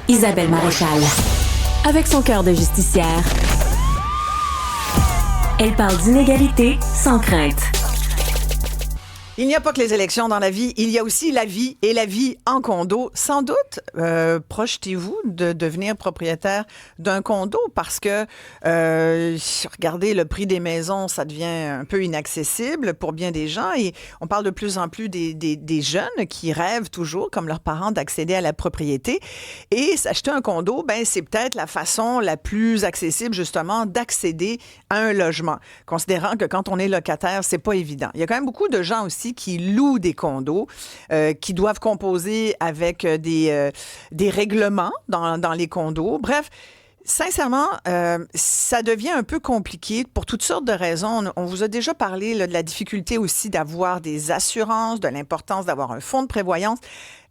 Isabelle Maréchal. Avec son cœur de justicière, elle parle d'inégalité sans crainte. Il n'y a pas que les élections dans la vie, il y a aussi la vie et la vie en condo. Sans doute, projetez-vous de devenir propriétaire d'un condo parce que, regardez, le prix des maisons, ça devient un peu inaccessible pour bien des gens et on parle de plus en plus des jeunes qui rêvent toujours, comme leurs parents, d'accéder à la propriété. Et s'acheter un condo, ben c'est peut-être la façon la plus accessible, justement, d'accéder à un logement. Considérant que quand on est locataire, c'est pas évident. Il y a quand même beaucoup de gens aussi qui louent des condos, qui doivent composer avec des règlements dans les condos. Bref, sincèrement, ça devient un peu compliqué pour toutes sortes de raisons. On vous a déjà parlé là, de la difficulté aussi d'avoir des assurances, de l'importance d'avoir un fonds de prévoyance.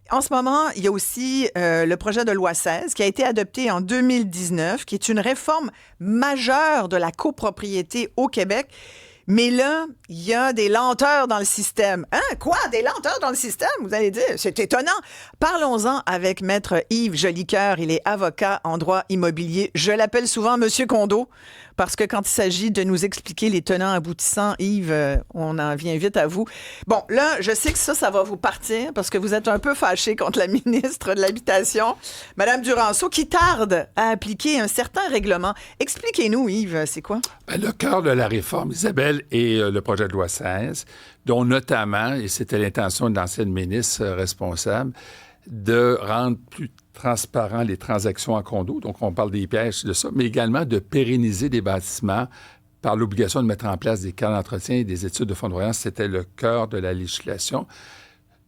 En ce moment, il y a aussi le projet de loi 16 qui a été adopté en 2019, qui est une réforme majeure de la copropriété au Québec. Mais là, il y a des lenteurs dans le système. Hein? Quoi? Des lenteurs dans le système? Vous allez dire, c'est étonnant. Parlons-en avec Maître Yves Jolicoeur. Il est avocat en droit immobilier. Je l'appelle souvent Monsieur Condo parce que quand il s'agit de nous expliquer les tenants aboutissants, Yves, on en vient vite à vous. Bon, là, je sais que ça va vous partir parce que vous êtes un peu fâché contre la ministre de l'Habitation, Mme Duranceau, qui tarde à appliquer un certain règlement. Expliquez-nous, Yves, c'est quoi? Ben, le cœur de la réforme, Isabelle, est le projet de loi 16, dont notamment, et c'était l'intention de l'ancienne ministre responsable, de rendre plus transparent les transactions en condo. Donc, on parle des pièges de ça, mais également de pérenniser des bâtiments par l'obligation de mettre en place des cas d'entretien et des études de fonds de voyance. C'était le cœur de la législation.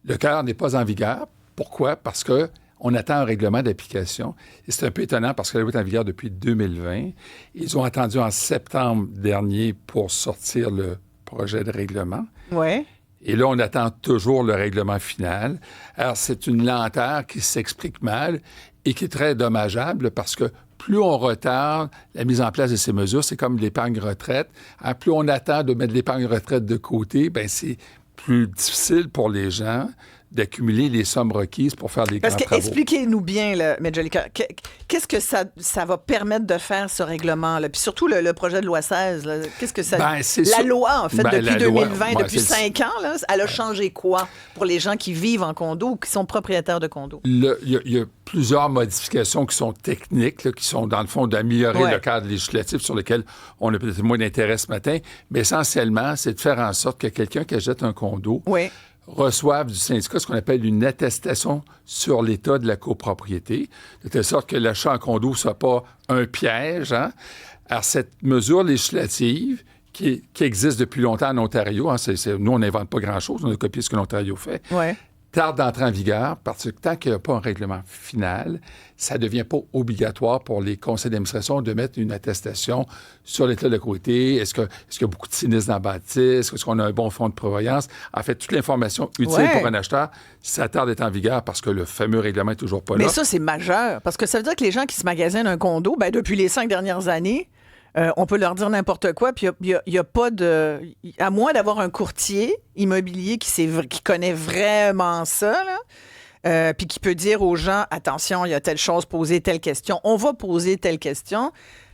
Le cœur n'est pas en vigueur. Pourquoi? Parce que on attend un règlement d'application. Et c'est un peu étonnant parce que la loi est en vigueur depuis 2020. Ils ont attendu en septembre dernier pour sortir le projet de règlement. Ouais. Et là, on attend toujours le règlement final. Alors, c'est une lenteur qui s'explique mal et qui est très dommageable parce que plus on retarde la mise en place de ces mesures, c'est comme l'épargne retraite. Hein, plus on attend de mettre l'épargne retraite de côté, ben c'est plus difficile pour les gens d'accumuler les sommes requises pour faire des grands travaux. Expliquez-nous bien, là, M. Jolicoeur, qu'est-ce que ça va permettre de faire, ce règlement-là? Puis surtout, le projet de loi 16, là, qu'est-ce que ça... la loi, en fait, depuis 2020, depuis 5 ans, là, elle a changé quoi pour les gens qui vivent en condo ou qui sont propriétaires de condos? Il y a plusieurs modifications qui sont techniques, là, qui sont, dans le fond, d'améliorer le cadre législatif sur lequel on a peut-être moins d'intérêt ce matin. Mais essentiellement, c'est de faire en sorte que quelqu'un qui achète un condo... reçoivent du syndicat ce qu'on appelle une attestation sur l'état de la copropriété, de telle sorte que l'achat en condo ne soit pas un piège. Hein? Alors, cette mesure législative qui existe depuis longtemps en Ontario, hein, nous, on n'invente pas grand-chose, on a copié ce que l'Ontario fait, tarde d'entrer en vigueur parce que tant qu'il n'y a pas un règlement final, ça ne devient pas obligatoire pour les conseils d'administration de mettre une attestation sur l'état de la copropriété. Est-ce qu'il y a beaucoup de sinistres dans la bâtisse? Est-ce qu'on a un bon fonds de prévoyance? En fait, toute l'information utile pour un acheteur, ça tarde d'être en vigueur parce que le fameux règlement n'est toujours pas là. Mais ça, c'est majeur parce que ça veut dire que les gens qui se magasinent un condo, ben, depuis les 5 dernières années, on peut leur dire n'importe quoi, puis il y a pas de... À moins d'avoir un courtier immobilier qui connaît vraiment ça, là, puis qui peut dire aux gens, attention, il y a telle chose, posez telle question, on va poser telle question,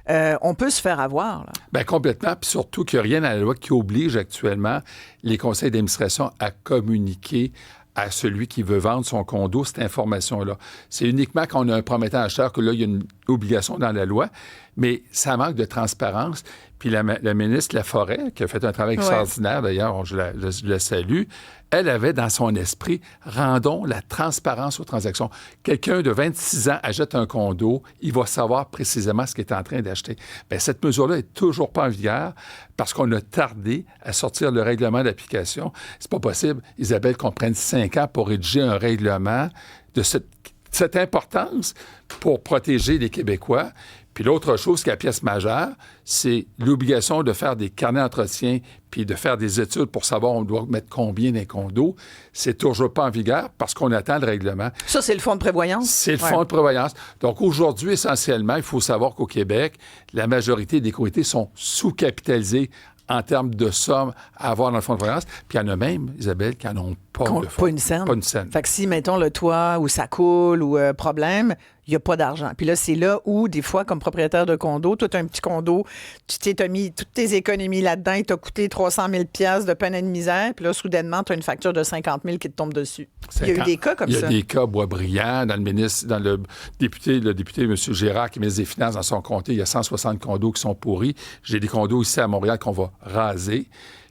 on peut se faire avoir. Là. Bien, complètement, puis surtout qu'il n'y a rien dans la loi qui oblige actuellement les conseils d'administration à communiquer à celui qui veut vendre son condo cette information-là. C'est uniquement quand on a un prometteur acheteur que là, il y a une obligation dans la loi, mais ça manque de transparence. Puis la ministre Laforêt, qui a fait un travail extraordinaire, d'ailleurs, je la salue, elle avait dans son esprit, rendons la transparence aux transactions. Quelqu'un de 26 ans achète un condo, il va savoir précisément ce qu'il est en train d'acheter. Bien, cette mesure-là n'est toujours pas en vigueur parce qu'on a tardé à sortir le règlement d'application. C'est pas possible, Isabelle, qu'on prenne 5 ans pour rédiger un règlement de cette importance pour protéger les Québécois. Puis l'autre chose qui est la pièce majeure, c'est l'obligation de faire des carnets d'entretien puis de faire des études pour savoir on doit mettre combien d'un condo. C'est toujours pas en vigueur parce qu'on attend le règlement. Ça, c'est le fonds de prévoyance? C'est le fonds de prévoyance. Donc aujourd'hui, essentiellement, il faut savoir qu'au Québec, la majorité des copropriétés sont sous-capitalisées en termes de sommes à avoir dans le fonds de prévoyance. Puis il y en a même, Isabelle, qui n'en ont pas de fonds. Pas une scène. Pas une scène. Fait que si, mettons, le toit ou ça coule ou problème, il n'y a pas d'argent. Puis là, c'est là où, des fois, comme propriétaire de condo, toi, tu as un petit condo, tu as mis toutes tes économies là-dedans, il t'a coûté 300 000 $, de peine et de misère, puis là, soudainement, tu as une facture de 50 000 qui te tombe dessus. Il y a eu des cas comme ça. Il y a des cas Boisbriand, dans le député M. Gérard, qui est ministre des Finances dans son comté, il y a 160 condos qui sont pourris. J'ai des condos ici à Montréal qu'on va raser.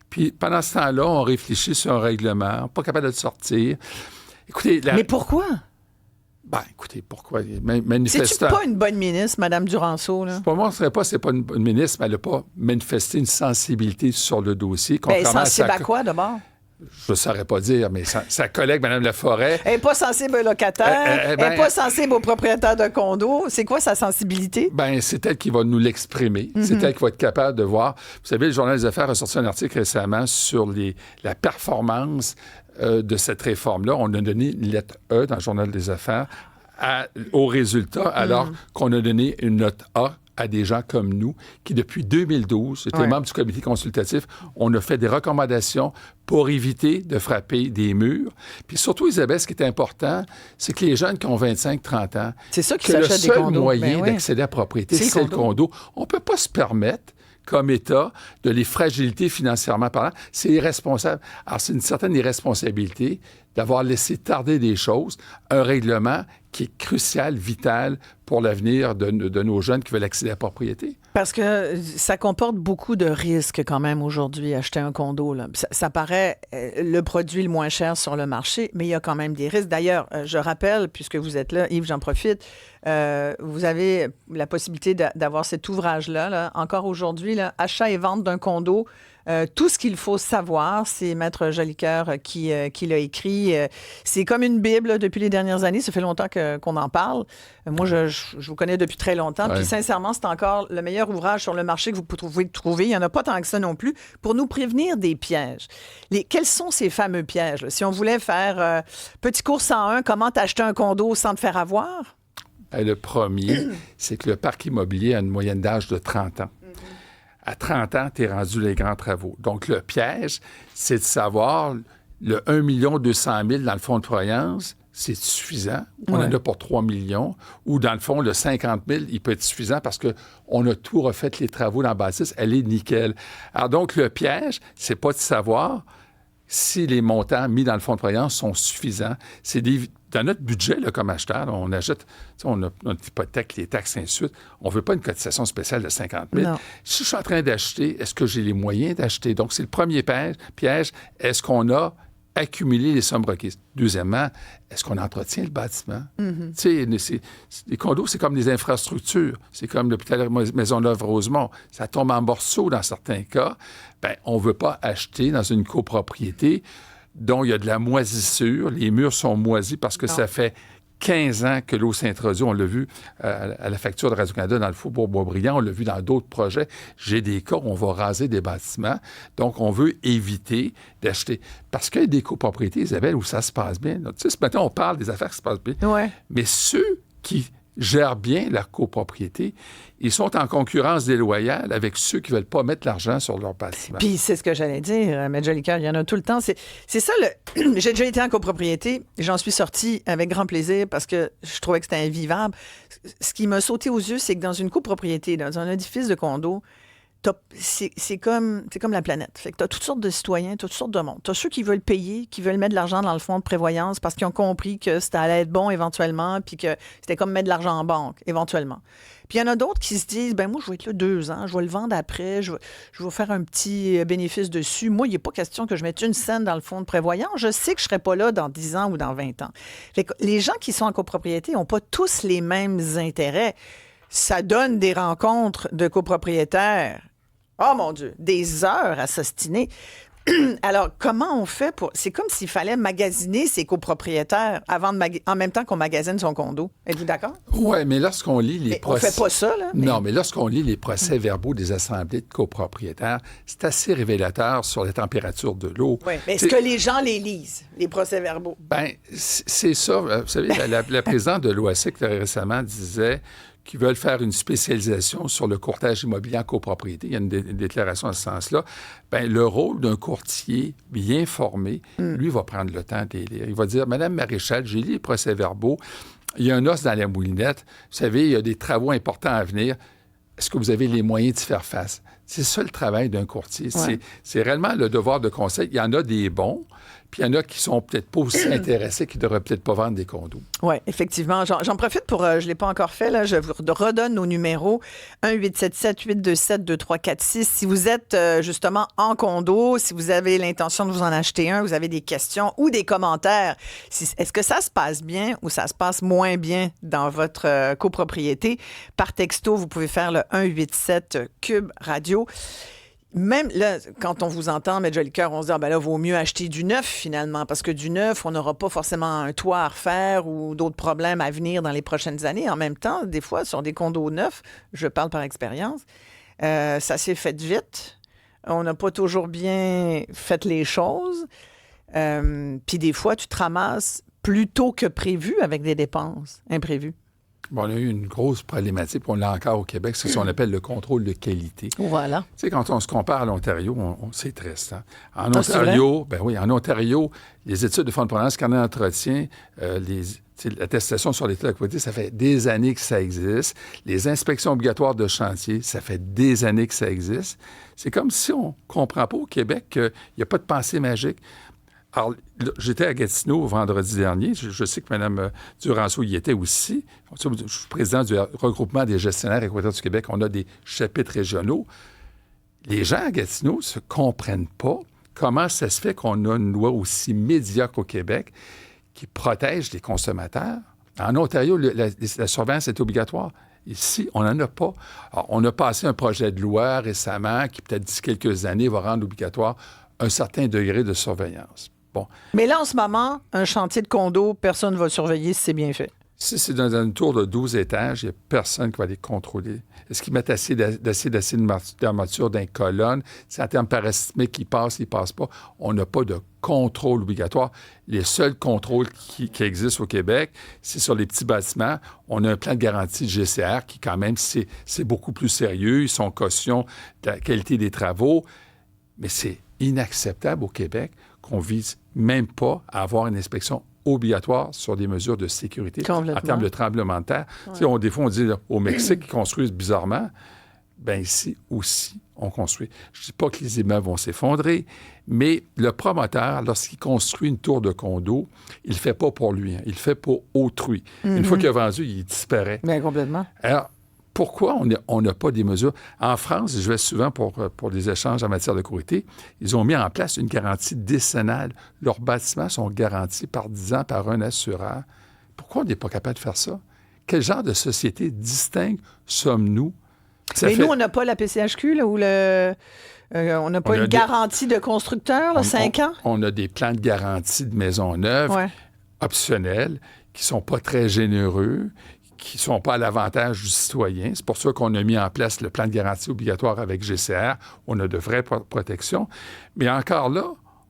Puis pendant ce temps-là, on réfléchit sur un règlement, pas capable de le sortir. Écoutez, Mais pourquoi? Ben, écoutez, pourquoi? C'est-tu pas une bonne ministre, Mme Duranceau, là? Pour moi, c'est pas une bonne ministre, mais elle n'a pas manifesté une sensibilité sur le dossier. Sensible à quoi, d'abord? Je ne saurais pas dire, mais sa collègue, Mme Laforêt... Elle n'est pas sensible aux locataires, elle n'est pas sensible aux propriétaires de condos. C'est quoi sa sensibilité? Ben, c'est elle qui va nous l'exprimer. C'est elle qui va être capable de voir. Vous savez, le Journal des Affaires a sorti un article récemment sur la performance de cette réforme-là. On a donné une lettre E dans le Journal des Affaires au résultat, alors qu'on a donné une note A à des gens comme nous, qui depuis 2012, j'étais membre du comité consultatif, on a fait des recommandations pour éviter de frapper des murs. Puis surtout, Isabelle, ce qui est important, c'est que les jeunes qui ont 25-30 ans, c'est ça qui que le s'achètent des condos. seul moyen d'accéder à la propriété, c'est le condo. On ne peut pas se permettre comme État, de les fragilités financièrement parlant, c'est irresponsable. Alors, c'est une certaine irresponsabilité d'avoir laissé tarder des choses, un règlement qui est crucial, vital pour l'avenir de nos jeunes qui veulent accéder à la propriété. Parce que ça comporte beaucoup de risques quand même aujourd'hui, acheter un condo. Là. Ça paraît le produit le moins cher sur le marché, mais il y a quand même des risques. D'ailleurs, je rappelle, puisque vous êtes là, Yves, j'en profite, vous avez la possibilité d'avoir cet ouvrage-là, là, encore aujourd'hui, là, Achat et vente d'un condo. Tout ce qu'il faut savoir, c'est Maître Jolicoeur qui l'a écrit. C'est comme une Bible là, depuis les dernières années. Ça fait longtemps qu'on en parle. Moi, je vous connais depuis très longtemps. Puis sincèrement, c'est encore le meilleur ouvrage sur le marché que vous pouvez trouver. Il n'y en a pas tant que ça non plus. Pour nous prévenir des pièges. Quels sont ces fameux pièges? Là? Si on voulait faire petit cours 101, comment t'acheter un condo sans te faire avoir? Le premier, c'est que le parc immobilier a une moyenne d'âge de 30 ans. À 30 ans, tu es rendu les grands travaux. Donc, le piège, c'est de savoir le 1 200 000 dans le fonds de croyance, c'est suffisant. On en a pour 3 millions. Ou dans le fond, le 50 000, il peut être suffisant parce qu'on a tout refait les travaux dans la bâtisse. Elle est nickel. Alors donc, le piège, c'est pas de savoir si les montants mis dans le fonds de croyance sont suffisants. C'est dans notre budget, là, comme acheteur, là, on achète, on a notre hypothèque, les taxes, ainsi de suite. On ne veut pas une cotisation spéciale de 50 000. Non. Si je suis en train d'acheter, est-ce que j'ai les moyens d'acheter? Donc, c'est le premier piège. Est-ce qu'on a accumulé les sommes requises? Deuxièmement, est-ce qu'on entretient le bâtiment? Tu sais, les condos, c'est comme des infrastructures. C'est comme l'hôpital Maisonneuve-Rosemont. Ça tombe en morceaux dans certains cas. Bien, on ne veut pas acheter dans une copropriété dont il y a de la moisissure. Les murs sont moisis parce que ça fait 15 ans que l'eau s'introduit. On l'a vu à la facture de Radio-Canada dans le Faubourg Boisbriand. On l'a vu dans d'autres projets. J'ai des cas où on va raser des bâtiments. Donc, on veut éviter d'acheter. Parce qu'il y a des copropriétés, Isabelle, où ça se passe bien. Tu sais, ce matin, on parle des affaires qui se passent bien. Mais ceux qui gèrent bien leur copropriété, ils sont en concurrence déloyale avec ceux qui ne veulent pas mettre l'argent sur leur bâtiment. Puis c'est ce que j'allais dire, M. Jolicoeur, il y en a tout le temps. C'est ça, j'ai déjà été en copropriété, j'en suis sortie avec grand plaisir parce que je trouvais que c'était invivable. Ce qui m'a sauté aux yeux, c'est que dans une copropriété, dans un édifice de condo, c'est comme la planète. Fait que tu as toutes sortes de citoyens, tu as toutes sortes de monde. Tu as ceux qui veulent payer, qui veulent mettre de l'argent dans le fonds de prévoyance parce qu'ils ont compris que ça allait être bon éventuellement, puis que c'était comme mettre de l'argent en banque éventuellement. Puis il y en a d'autres qui se disent, ben moi, je vais être là 2 ans, je vais le vendre après, je vais faire un petit bénéfice dessus. Moi, il n'est pas question que je mette une scène dans le fonds de prévoyance. Je sais que je ne serai pas là dans 10 ans ou dans 20 ans. Fait que les gens qui sont en copropriété n'ont pas tous les mêmes intérêts. Ça donne des rencontres de copropriétaires. Oh mon Dieu, des heures à s'ostiner. Alors, comment on fait pour... C'est comme s'il fallait magasiner ses copropriétaires en même temps qu'on magasine son condo. Êtes-vous d'accord? Oui, mais lorsqu'on lit les procès... On fait pas ça, là. Mais... Non, mais lorsqu'on lit les procès-verbaux des assemblées de copropriétaires, c'est assez révélateur sur la température de l'eau. Oui, mais est-ce que les gens les lisent, les procès-verbaux? Bien, c'est ça. Vous savez, la présidente de l'OASIC récemment disait qui veulent faire une spécialisation sur le courtage immobilier en copropriété. Il y a une déclaration à ce sens-là. Bien, le rôle d'un courtier bien formé, lui, va prendre le temps de les lire. Il va dire, Madame Maréchal, j'ai lu les procès-verbaux. il y a un os dans la moulinette. Vous savez, il y a des travaux importants à venir. Est-ce que vous avez les moyens d'y faire face? C'est ça le travail d'un courtier. Ouais. C'est réellement le devoir de conseil. Il y en a des bons, puis il y en a qui sont peut-être pas aussi intéressés, qui ne devraient peut-être pas vendre des condos. Oui, effectivement. J'en profite pour, je ne l'ai pas encore fait, là, je vous redonne nos numéros 1-877-827-2346. Si vous êtes justement en condo, si vous avez l'intention de vous en acheter un, vous avez des questions ou des commentaires, est-ce que ça se passe bien ou ça se passe moins bien dans votre copropriété? Par texto, vous pouvez faire le 187-CUBE-Radio. Même là, quand on vous entend, M. Jolicoeur, on se dit, ben là, vaut mieux acheter du neuf, finalement, parce que du neuf, on n'aura pas forcément un toit à refaire ou d'autres problèmes à venir dans les prochaines années. En même temps, des fois, sur des condos neufs, je parle par expérience, ça s'est fait vite. On n'a pas toujours bien fait les choses. Puis des fois, tu te ramasses plus tôt que prévu avec des dépenses imprévues. Bon, on a eu une grosse problématique, puis on l'a encore au Québec, c'est ce qu'on appelle le contrôle de qualité. Voilà. Tu sais, quand on se compare à l'Ontario, c'est triste. Hein? En Ontario, en Ontario, les études de fonds de provenance, carnet d'entretien, l'attestation sur l'état de qualité, ça fait des années que ça existe. Les inspections obligatoires de chantier, ça fait des années que ça existe. C'est comme si on ne comprend pas au Québec qu'il n'y a pas de pensée magique. Alors, j'étais à Gatineau vendredi dernier. Je sais que Mme Duranceau y était aussi. Je suis président du regroupement des gestionnaires équatoriaux du Québec. On a des chapitres régionaux. Les gens à Gatineau ne se comprennent pas comment ça se fait qu'on a une loi aussi médiocre au Québec qui protège les consommateurs. En Ontario, la surveillance est obligatoire. Ici, on n'en a pas. Alors, on a passé un projet de loi récemment qui, peut-être d'ici quelques années, va rendre obligatoire un certain degré de surveillance. Bon. Mais là, en ce moment, un chantier de condo, personne ne va surveiller si c'est bien fait. Si c'est dans une tour de 12 étages, il n'y a personne qui va les contrôler. Est-ce qu'ils mettent assez d'acier d'armature dans les colonnes? Si en termes parasismiques, ils passent pas. On n'a pas de contrôle obligatoire. Les seuls contrôles qui existent au Québec, c'est sur les petits bâtiments. On a un plan de garantie de GCR qui, quand même, c'est beaucoup plus sérieux. Ils sont caution de la qualité des travaux. Mais c'est inacceptable au Québec qu'on vise même pas à avoir une inspection obligatoire sur des mesures de sécurité en termes de tremblement de terre. Ouais. Des fois, on dit au Mexique, ils construisent bizarrement. Bien, ici aussi, on construit. Je ne dis pas que les immeubles vont s'effondrer, mais le promoteur, lorsqu'il construit une tour de condo, il ne le fait pas pour lui, hein, il le fait pour autrui. Mm-hmm. Une fois qu'il a vendu, il disparaît. Bien, complètement. Alors, pourquoi on n'a pas des mesures? En France, je vais souvent pour des échanges en matière de courtier, ils ont mis en place une garantie décennale. Leurs bâtiments sont garantis par 10 ans par un assureur. Pourquoi on n'est pas capable de faire ça? Quel genre de société distincte sommes-nous? Mais nous, on n'a pas la PCHQ, là, où on n'a pas une garantie de constructeur, là, 5 ans? On a des plans de garantie de maisons neuves optionnels qui ne sont pas très généreux, qui ne sont pas à l'avantage du citoyen. C'est pour ça qu'on a mis en place le plan de garantie obligatoire avec GCR. On a de vraies protections. Mais encore là,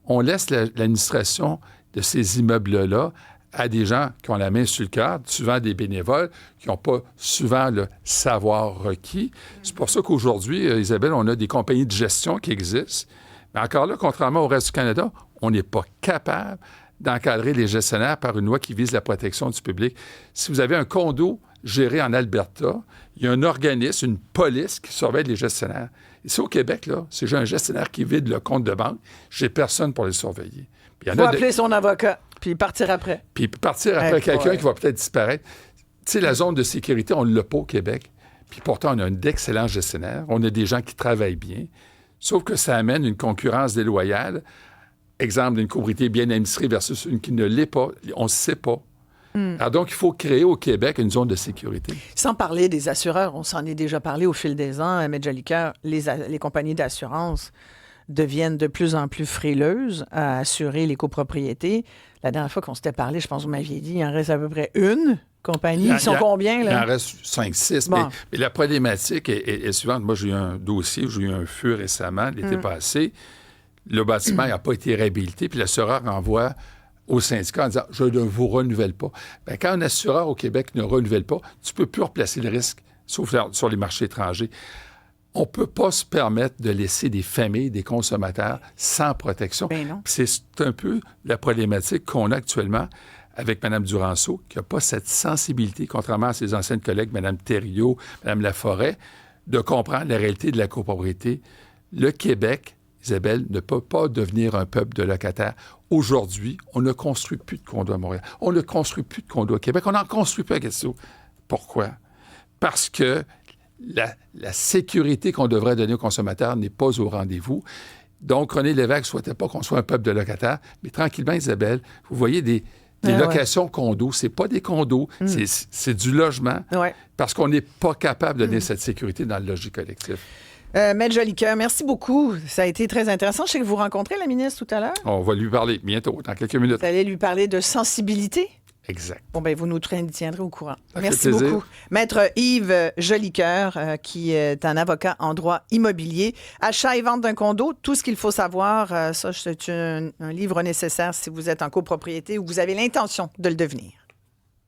on laisse l'administration de ces immeubles-là à des gens qui ont la main sur le cœur, souvent des bénévoles, qui n'ont pas souvent le savoir requis. C'est pour ça qu'aujourd'hui, Isabelle, on a des compagnies de gestion qui existent. Mais encore là, contrairement au reste du Canada, on n'est pas capable d'encadrer les gestionnaires par une loi qui vise la protection du public. Si vous avez un condo géré en Alberta, il y a un organisme, une police qui surveille les gestionnaires. Ici, au Québec, là, si j'ai un gestionnaire qui vide le compte de banque, j'ai personne pour les surveiller. Il faut appeler son avocat, puis partir après. Puis partir après quelqu'un qui va peut-être disparaître. Tu sais, la zone de sécurité, on ne l'a pas au Québec. Puis pourtant, on a d'excellents gestionnaires. On a des gens qui travaillent bien. Sauf que ça amène une concurrence déloyale. Exemple d'une copropriété bien administrée versus une qui ne l'est pas. On ne sait pas. Alors donc, il faut créer au Québec une zone de sécurité. Sans parler des assureurs, on s'en est déjà parlé au fil des ans, M. Jolicoeur, les compagnies d'assurance deviennent de plus en plus frileuses à assurer les copropriétés. La dernière fois qu'on s'était parlé, je pense que vous m'aviez dit, il en reste à peu près une compagnie. Ils sont combien, là? Il en reste 5-6. Bon. Mais la problématique est suivante. Moi, j'ai eu un dossier où j'ai eu un feu récemment, l'été passé. Le bâtiment n'a pas été réhabilité, puis l'assureur envoie au syndicat en disant « Je ne vous renouvelle pas ». Bien, quand un assureur au Québec ne renouvelle pas, tu ne peux plus replacer le risque, sauf sur les marchés étrangers. On ne peut pas se permettre de laisser des familles, des consommateurs sans protection. Ben non. C'est un peu la problématique qu'on a actuellement avec Mme Duranceau, qui n'a pas cette sensibilité, contrairement à ses anciennes collègues, Mme Thériault, Mme Laforêt, de comprendre la réalité de la copropriété. Le Québec, Isabelle, ne peut pas devenir un peuple de locataires. Aujourd'hui, on ne construit plus de condos à Montréal. On ne construit plus de condos au Québec. On n'en construit plus à Gatineau. Pourquoi? Parce que la sécurité qu'on devrait donner aux consommateurs n'est pas au rendez-vous. Donc, René Lévesque ne souhaitait pas qu'on soit un peuple de locataires. Mais tranquillement, Isabelle, vous voyez des locations condos. C'est pas des condos, c'est du logement. Ouais. Parce qu'on n'est pas capable de donner cette sécurité dans le logis collectif. Maître Jolicoeur, merci beaucoup. Ça a été très intéressant. Je sais que vous rencontrez la ministre tout à l'heure. On va lui parler bientôt, dans quelques minutes. Vous allez lui parler de sensibilité. Exact. Bon, ben vous nous tiendrez au courant. Ça Merci fait plaisir. beaucoup. Maître Yves Jolicoeur, qui est un avocat en droit immobilier. Achat et vente d'un condo, tout ce qu'il faut savoir. Ça, c'est un livre nécessaire si vous êtes en copropriété ou vous avez l'intention de le devenir.